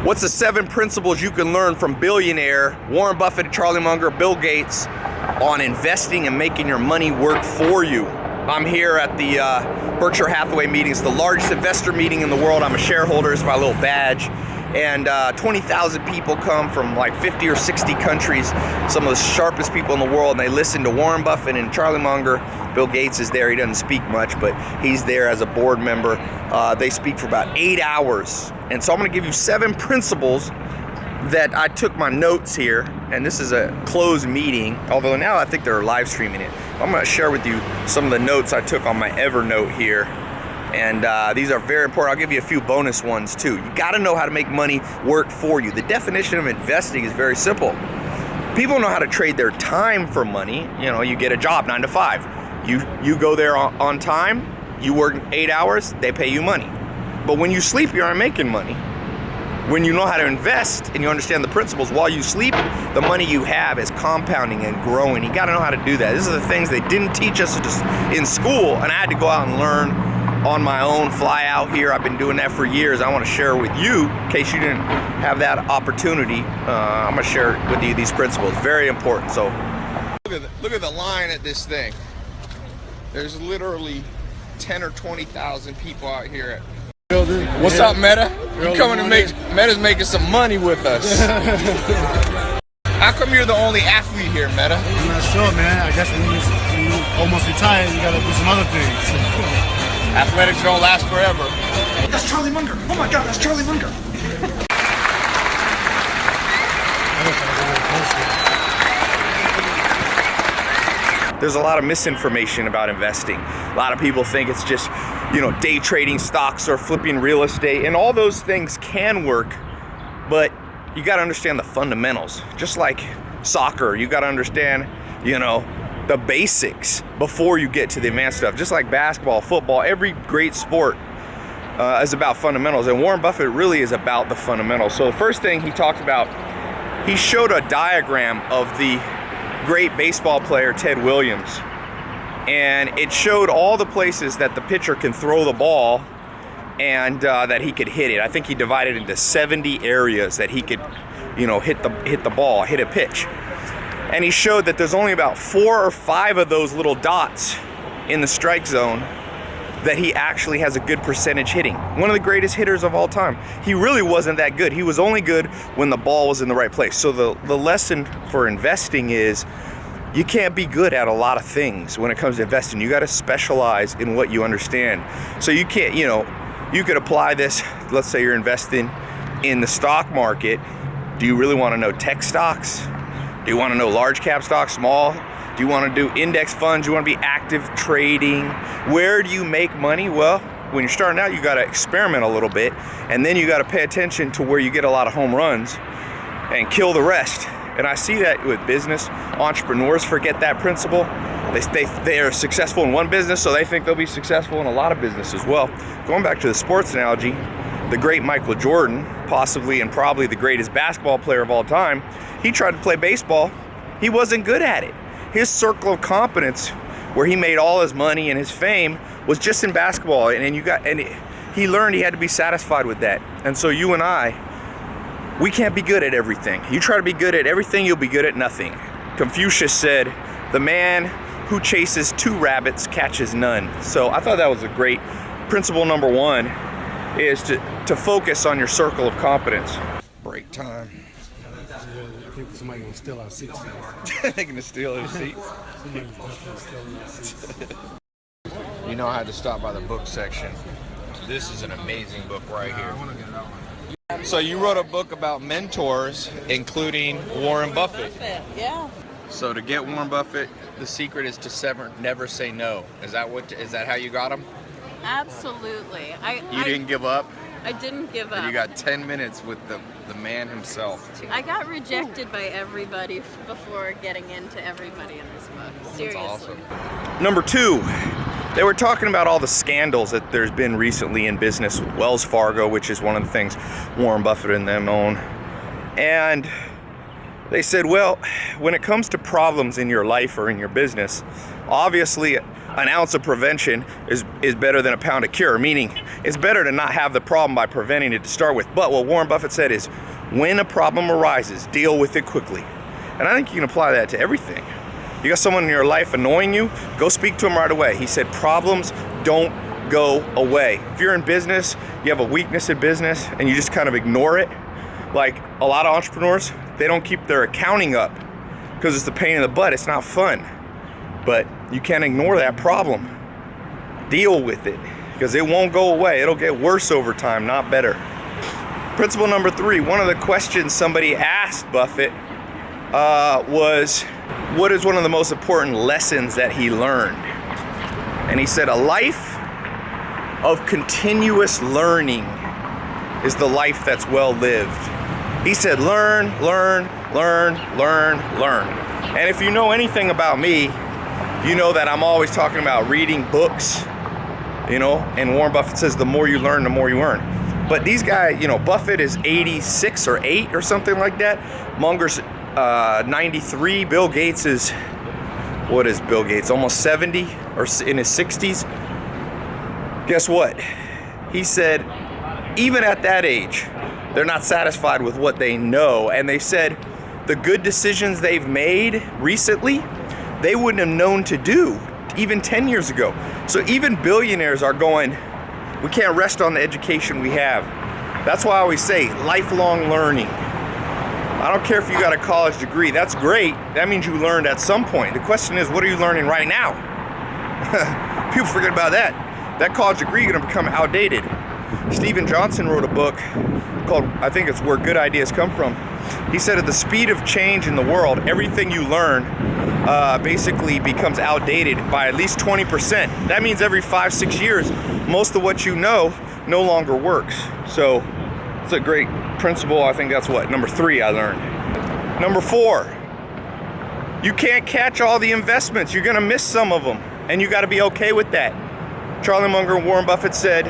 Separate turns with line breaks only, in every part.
What's the 7 principles you can learn from billionaire Warren Buffett, Charlie Munger, Bill Gates on investing and making your money work for you? I'm here at the Berkshire Hathaway meeting. It's the largest investor meeting in the world. I'm a shareholder. It's my little badge. And 20,000 people come from like 50 or 60 countries, some of the sharpest people in the world, and they listen to Warren Buffett and Charlie Munger. Bill Gates is there. He doesn't speak much, but he's there as a board member. They speak for about 8 hours. And so I'm going to give you 7 principles that I took my notes here, and this is a closed meeting, although now I think they're live streaming it. I'm going to share with you some of the notes I took on my Evernote here. And these are very important. I'll give you a few bonus ones too. You got to know how to make money work for you. The definition of investing is very simple. People know how to trade their time for money. You know, you get a job 9 to 5. You go there on time. You work 8 hours. They pay you money. But when you sleep, you aren't making money. When you know how to invest and you understand the principles, while you sleep, the money you have is compounding and growing. You got to know how to do that. These are the things they didn't teach us in school, and I had to go out and learn on my own, fly out here. I've been doing that for years. I want to share with you, in case you didn't have that opportunity. I'm going to share with you these principles. Very important. So look at the line at this thing. There's literally 10 or 20,000 people out here. What's up, Meta? You coming to make Meta's making some money with us. How come you're the only athlete here, Meta?
I'm not sure, man. I guess when you almost retired, you gotta do some other things.
Athletics don't last forever.
That's Charlie Munger. Oh my God, that's Charlie Munger.
There's a lot of misinformation about investing. A lot of people think it's just, day trading stocks or flipping real estate, and all those things can work, but you got to understand the fundamentals. Just like soccer, you got to understand, the basics before you get to the advanced stuff. Just like basketball, football, every great sport is about fundamentals, and Warren Buffett really is about the fundamentals. So the first thing he talked about, he showed a diagram of the great baseball player Ted Williams, and it showed all the places that the pitcher can throw the ball and that he could hit it. I think he divided it into 70 areas that he could, hit the ball, hit a pitch. And he showed that there's only about 4 or 5 of those little dots in the strike zone that he actually has a good percentage hitting. One of the greatest hitters of all time. He really wasn't that good. He was only good when the ball was in the right place. So the lesson for investing is you can't be good at a lot of things when it comes to investing. You got to specialize in what you understand. So you can't, you could apply this. Let's say you're investing in the stock market. Do you really want to know tech stocks? Do you want to know large cap stocks, small? Do you want to do index funds? Do you want to be active trading? Where do you make money? Well, when you're starting out, you got to experiment a little bit, and then you got to pay attention to where you get a lot of home runs and kill the rest. And I see that with business. Entrepreneurs forget that principle. They are successful in one business, so they think they'll be successful in a lot of business as well. Going back to the sports analogy, the great Michael Jordan, possibly and probably the greatest basketball player of all time, he tried to play baseball. He wasn't good at it. His circle of competence, where he made all his money and his fame, was just in basketball. He learned he had to be satisfied with that. And so you and I, we can't be good at everything. You try to be good at everything, you'll be good at nothing. Confucius said, "The man who chases 2 rabbits catches none." So I thought that was a great principle. Number 1 is to focus on your circle of competence. Break time.
I think somebody's gonna steal our seats.
They're gonna steal our seats. You know, I had to stop by the book section. This is an amazing book right here. So you wrote a book about mentors, including Warren Buffett.
Yeah.
So to get Warren Buffett, the secret is to never say no. Is that how you got him?
Absolutely.
You didn't give up?
I didn't give up.
And you got 10 minutes with the man himself.
I got rejected by everybody before getting into everybody in this book. Seriously.
That's awesome. Number 2, they were talking about all the scandals that there's been recently in business with Wells Fargo, which is one of the things Warren Buffett and them own. And they said, well, when it comes to problems in your life or in your business, obviously an ounce of prevention is better than a pound of cure, meaning it's better to not have the problem by preventing it to start with. But what Warren Buffett said is, when a problem arises, deal with it quickly. And I think you can apply that to everything. You got someone in your life annoying you, go speak to them right away. He said problems don't go away. If you're in business, you have a weakness in business and you just kind of ignore it, like a lot of entrepreneurs, they don't keep their accounting up because it's the pain in the butt, it's not fun. But you can't ignore that problem. Deal with it because it won't go away. It'll get worse over time, not better. Principle number 3, one of the questions somebody asked Buffett was, what is one of the most important lessons that he learned? And he said, a life of continuous learning is the life that's well lived. He said, learn, learn, learn, learn, learn. And if you know anything about me, you know that I'm always talking about reading books, you know, and Warren Buffett says the more you learn, the more you earn. But these guys, you know, Buffett is 86 or 8 or something like that. Munger's 93. Bill Gates is, what is Bill Gates? Almost 70 or in his 60s. Guess what? He said, even at that age, they're not satisfied with what they know. And they said the good decisions they've made recently, they wouldn't have known to do even 10 years ago. So even billionaires are going, we can't rest on the education we have. That's why I always say lifelong learning. I don't care if you got a college degree, that's great. That means you learned at some point. The question is, what are you learning right now? People forget about that. That college degree is gonna become outdated. Stephen Johnson wrote a book called, I think it's Where Good Ideas Come From. He said at the speed of change in the world, everything you learn basically becomes outdated by at least 20%. That means every 5-6 years, most of what you know no longer works. So it's a great principle. I think that's what, number 3 I learned. Number 4, you can't catch all the investments. You're gonna miss some of them, and you gotta be okay with that. Charlie Munger and Warren Buffett said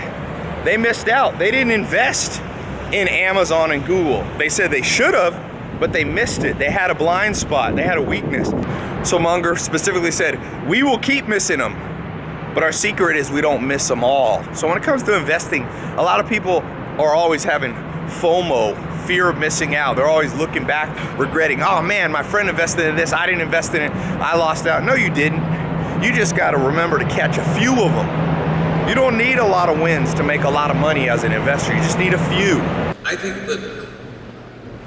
they missed out. They didn't invest in Amazon and Google. They said they should have, but they missed it. They had a blind spot. They had a weakness. So Munger specifically said, we will keep missing them, but our secret is we don't miss them all. So when it comes to investing, a lot of people are always having FOMO, fear of missing out. They're always looking back, regretting, oh man, my friend invested in this, I didn't invest in it, I lost out. No, you didn't. You just gotta remember to catch a few of them. You don't need a lot of wins to make a lot of money as an investor. You just need a few.
I think that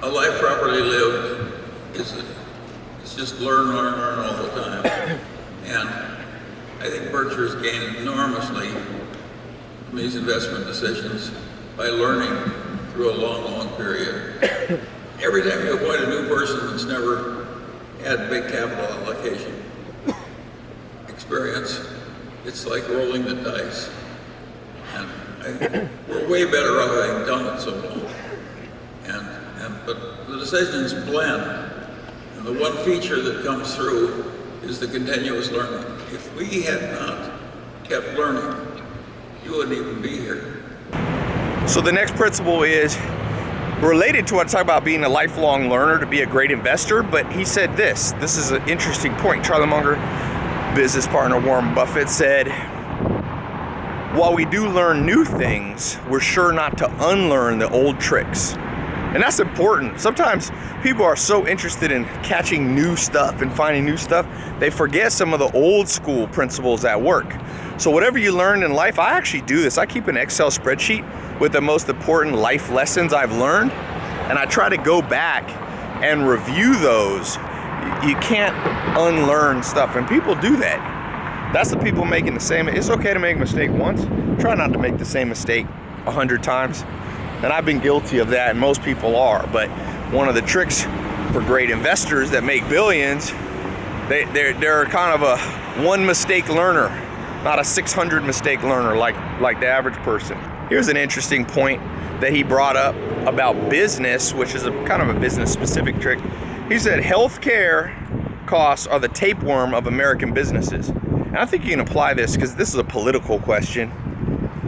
a life properly lived is it's just learn, learn, learn all the time. And I think Berkshire's gained enormously from these investment decisions by learning through a long, long period. Every time you appoint a new person that's never had big capital allocation experience, it's like rolling the dice. And I think we're way better off having done it so long. But the decisions blend. And the one feature that comes through is the continuous learning. If we had not kept learning, you wouldn't even be here.
So the next principle is related to what I talk about being a lifelong learner to be a great investor, but he said this is an interesting point. Charlie Munger, business partner Warren Buffett, said, while we do learn new things, we're sure not to unlearn the old tricks. And that's important. Sometimes people are so interested in catching new stuff and finding new stuff, they forget some of the old school principles at work. So whatever you learn in life, I actually do this. I keep an Excel spreadsheet with the most important life lessons I've learned, and I try to go back and review those. You can't unlearn stuff, and people do that. That's the people making the same. It's okay to make a mistake once. Try not to make the same mistake 100 times. And I've been guilty of that, and most people are. But one of the tricks for great investors that make billions, they're kind of a one mistake learner, not a 600 mistake learner like the average person. Here's an interesting point that he brought up about business, which is a kind of a business specific trick. He said healthcare costs are the tapeworm of American businesses. And I think you can apply this because this is a political question.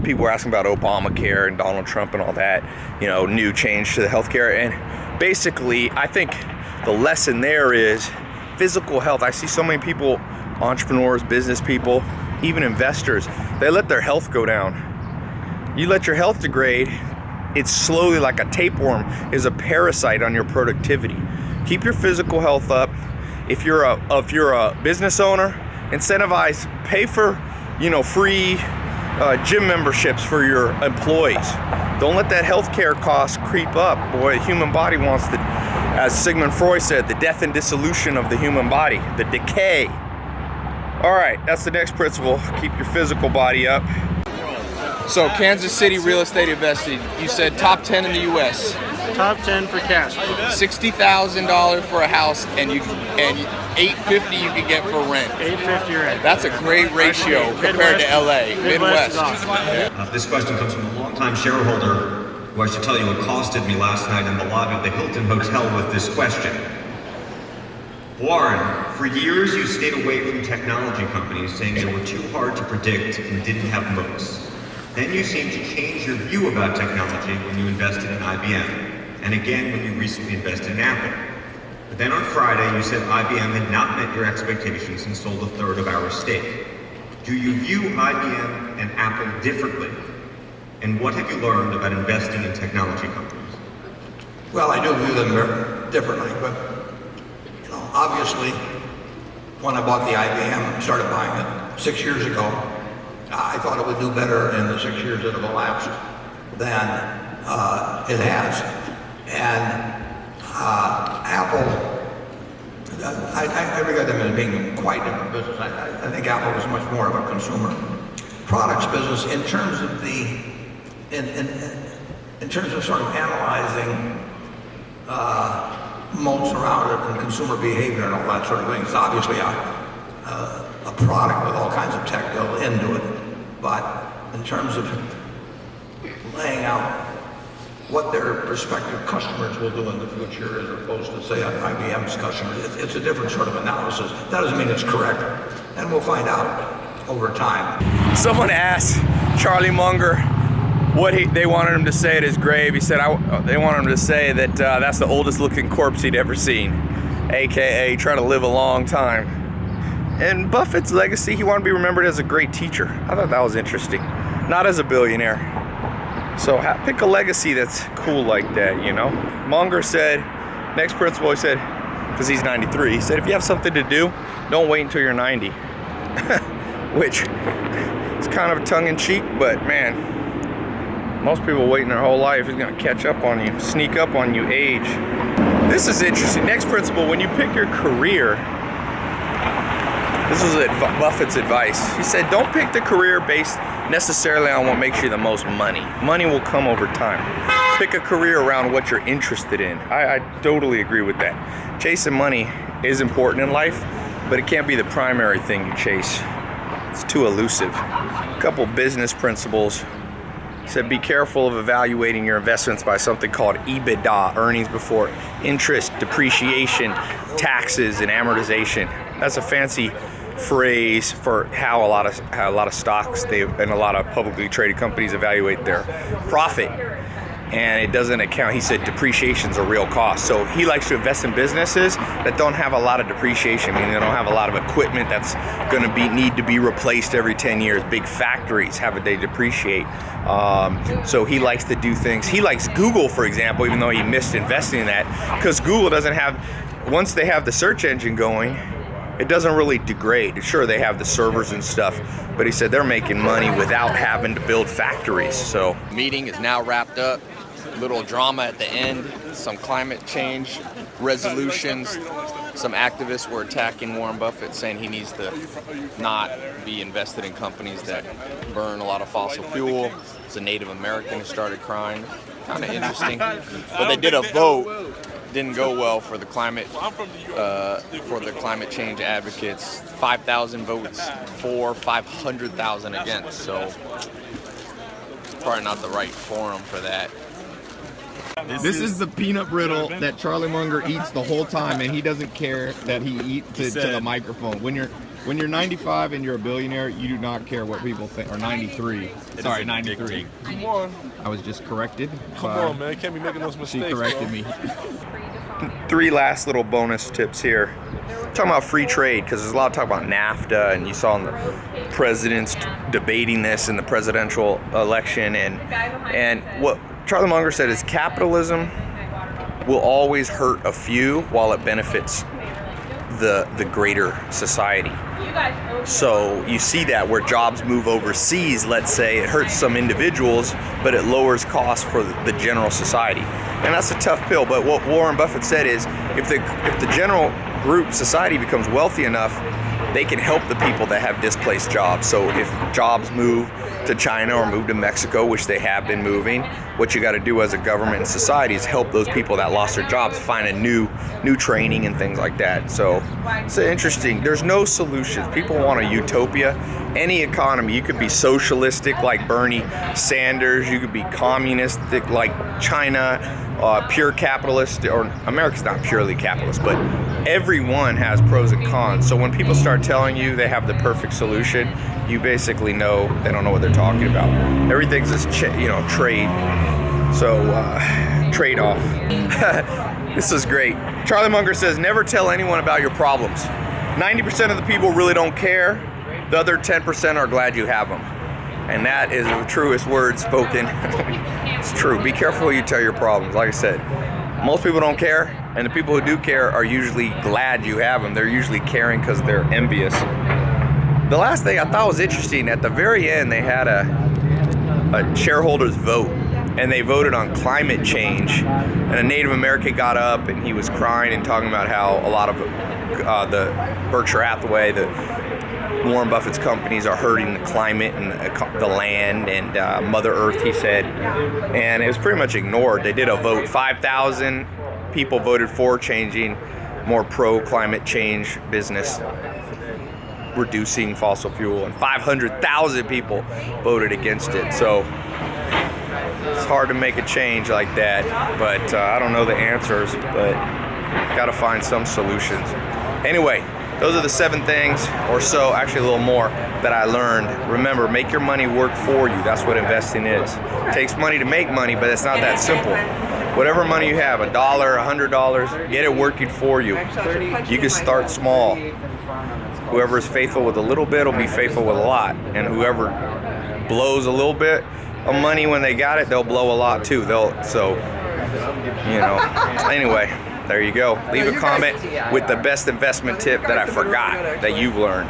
People are asking about Obamacare and Donald Trump and all that, new change to the healthcare. And basically, I think the lesson there is physical health. I see so many people, entrepreneurs, business people, even investors, they let their health go down. You let your health degrade, it's slowly like a tapeworm, is a parasite on your productivity. Keep your physical health up. If you're a business owner, incentivize, pay for, free gym memberships for your employees. Don't let that healthcare cost creep up. Boy, the human body wants the, as Sigmund Freud said, the death and dissolution of the human body, the decay. All right, that's the next principle. Keep your physical body up. So Kansas City real estate investing, you said top 10 in the U.S.
Top 10 for cash.
$60,000 for a house, and $850 you can get for rent.
$850 rent.
That's a great ratio compared to LA, Midwest.
This question comes from a longtime shareholder who I should tell you accosted me last night in the lobby of the Hilton Hotel with this question. Warren, for years you stayed away from technology companies saying they were too hard to predict and didn't have moats. Then you seemed to change your view about technology when you invested in IBM, and again when you recently invested in Apple. But then on Friday you said IBM had not met your expectations and sold a third of our stake. Do you view IBM and Apple differently? And what have you learned about investing in technology companies?
Well, I do view them differently, but obviously, when I bought the IBM, started buying it 6 years ago, I thought it would do better in the 6 years that have elapsed than it has. And Apple, I regard them as being quite different business. I think Apple is much more of a consumer products business in terms of in terms of sort of analyzing moats around it and consumer behavior and all that sort of thing. It's obviously a product with all kinds of tech built into it, but in terms of laying out what their prospective customers will do in the future as opposed to, say, IBM's customers, it's a different sort of analysis. That doesn't mean it's correct, and we'll find out over time.
Someone asked Charlie Munger what they wanted him to say at his grave. He said they wanted him to say that that's the oldest looking corpse he'd ever seen, aka try to live a long time. And Buffett's legacy, he wanted to be remembered as a great teacher. I thought that was interesting, not as a billionaire. So pick a legacy that's cool like that, Munger said, next principle, he said, because he's 93, he said, if you have something to do, don't wait until you're 90. Which is kind of tongue-in-cheek, but man, most people waiting their whole life is going to catch up on you, sneak up on you, age. This is interesting. Next principle, when you pick your career, this was Buffett's advice. He said, don't pick the career based necessarily on what makes you the most money. Money will come over time. Pick a career around what you're interested in. I totally agree with that. Chasing money is important in life, but it can't be the primary thing you chase. It's too elusive. A couple business principles. He said, be careful of evaluating your investments by something called EBITDA, earnings before interest, depreciation, taxes, and amortization. That's a fancy phrase for how a lot of stocks and a lot of publicly traded companies evaluate their profit. And it doesn't account, he said, depreciation's a real cost. So he likes to invest in businesses that don't have a lot of depreciation, meaning they don't have a lot of equipment that's going to need to be replaced every 10 years. Big factories they depreciate. So he likes to do things. He likes Google, for example, even though he missed investing in that, because Google doesn't have, once they have the search engine going, it doesn't really degrade. Sure, they have the servers and stuff, but he said they're making money without having to build factories. So meeting is now wrapped up. Little drama at the end, some climate change resolutions. Some activists were attacking Warren Buffett, saying he needs to not be invested in companies that burn a lot of fossil fuel. It's a Native American who started crying. Kind of interesting. But they did a vote. Didn't go well for the climate change advocates. 5,000 votes for, 500,000 against. So it's probably not the right forum for that.
This is the peanut brittle that Charlie Munger eats the whole time, and he doesn't care that he eats it to the microphone. When you're 95 and you're a billionaire, you do not care what people think. Or 93. Sorry, 93.
Come on.
I was just corrected.
Come on, man. You can't be making those mistakes.
She corrected me.
three last little bonus tips here. Talking about free trade, because there's a lot of talk about NAFTA, and you saw the presidents debating this in the presidential election, and what Charlie Munger said is capitalism will always hurt a few while it benefits the greater society. So you see that where jobs move overseas, let's say, it hurts some individuals, but it lowers costs for the general society. And that's a tough pill, but what Warren Buffett said is if the general group society becomes wealthy enough, they can help the people that have displaced jobs. So if jobs move to China or move to Mexico, which they have been moving, what you got to do as a government and society is help those people that lost their jobs find a new training and things like that. So it's interesting. There's no solutions. People want a utopia. Any economy, you could be socialistic like Bernie Sanders, you could be communistic like China, pure capitalist, or America's not purely capitalist, but everyone has pros and cons. So when people start telling you they have the perfect solution, you basically know they don't know what they're talking about. Everything's this trade. So trade-off. This is great. Charlie Munger says, never tell anyone about your problems. 90% of the people really don't care. The other 10% are glad you have them. And that is the truest word spoken. It's true. Be careful who you tell your problems. Like I said, most people don't care, and the people who do care are usually glad you have them. They're usually caring because they're envious. The last thing I thought was interesting, at the very end they had a shareholders vote, and they voted on climate change, and a Native American got up and he was crying and talking about how a lot of the Berkshire Hathaway, the Warren Buffett's companies are hurting the climate and the land and Mother Earth, he said, and it was pretty much ignored. They did a vote. 5,000 people voted for changing more pro-climate change business, reducing fossil fuel, and 500,000 people voted against it. So it's hard to make a change like that, but I don't know the answers, but got to find some solutions. Anyway, those are the 7 things or so, actually a little more, that I learned. Remember, make your money work for you. That's what investing is. It takes money to make money, but it's not that simple. Whatever money you have, $1, $100, get it working for you. You can start small. Whoever is faithful with a little bit will be faithful with a lot. And whoever blows a little bit of money when they got it, they'll blow a lot too. Anyway. There you go. Leave a comment with the best investment tip that I forgot that you've learned.